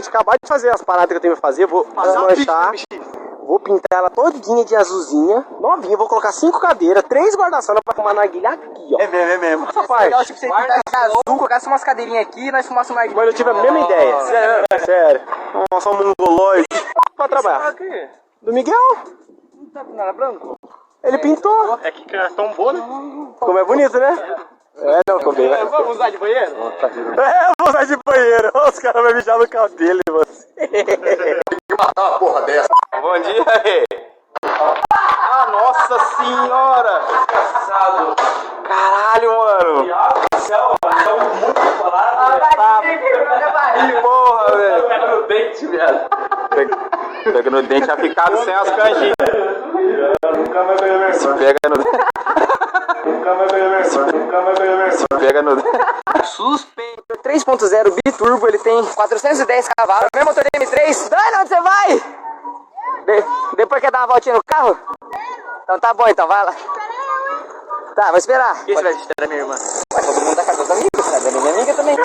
gente acabar de fazer as paradas que eu tenho que fazer, vou desmanchar. Vou pintar ela todinha de azulzinha, novinha, vou colocar 5 cadeiras, 3 guarda-sola pra fumar narguilha aqui, ó. É mesmo. Rapaz, legal, tipo, você pintar de azul, colocasse umas cadeirinhas aqui e nós fumássemos narguilha. mas eu tive a mesma ideia. Sério. Nossa, um mongoloide. Pra trabalhar. Do Miguel. Não era branco? Ele pintou. É que tombou, né? Como é bonito, né? É, não, ficou bem. Vamos usar de banheiro? Vou usar de banheiro. Os caras vão mijar no cabelo em você. Que matar uma porra dessa. Bom dia, aí. Ah, nossa senhora. Engraçado. Caralho, mano. Que porra, velho. Pega no dente, viado. Pega no dente, já ficado sem as canjinhas. Se pega no dente. Se pega no dente. Suspeito. 3.0 biturbo, ele tem 410 cavalos. Meu motor M3. Dani, onde você vai? Depois quer dar uma voltinha no carro? Então tá bom, então vai lá. Tá, vou esperar. Quem você vai visitar a minha irmã? Vai todo mundo da casa dos amigos, né? Dani é minha amiga também.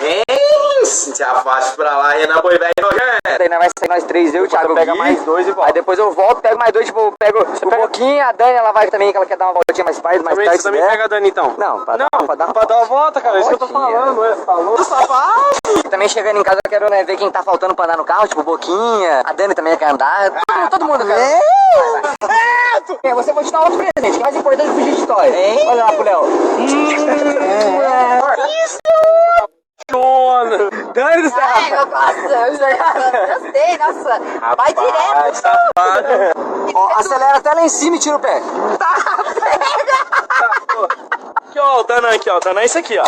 Se afasta pra lá, Renan Boi Velho nojento. Daí nós vai sair nós 3, eu, o Thiago, pega Gui. mais 2 e volta. Aí depois eu volto, pego mais 2, tipo, eu pego um pouquinho, a Dani, ela vai também, que ela quer dar uma voltinha mais tarde, Você também pega a Dani, então? Não, pra dar uma volta, cara. É isso que eu tô falando, é? Você tá louco, safado? Também chegando em casa eu quero, né, ver quem tá faltando pra andar no carro, tipo, Boquinha, a Dani também quer andar, todo mundo quer. Você vou te dar outro presente, que é mais importante que fugir de história. Olha lá pro Léo. Isso! Dani do céu! Ai, eu gostei, nossa. Vai direto. Safado. Ó, acelera até lá em cima e tira o pé. Aqui, ó, o Danã aqui, ó. O Danã é isso aqui, ó.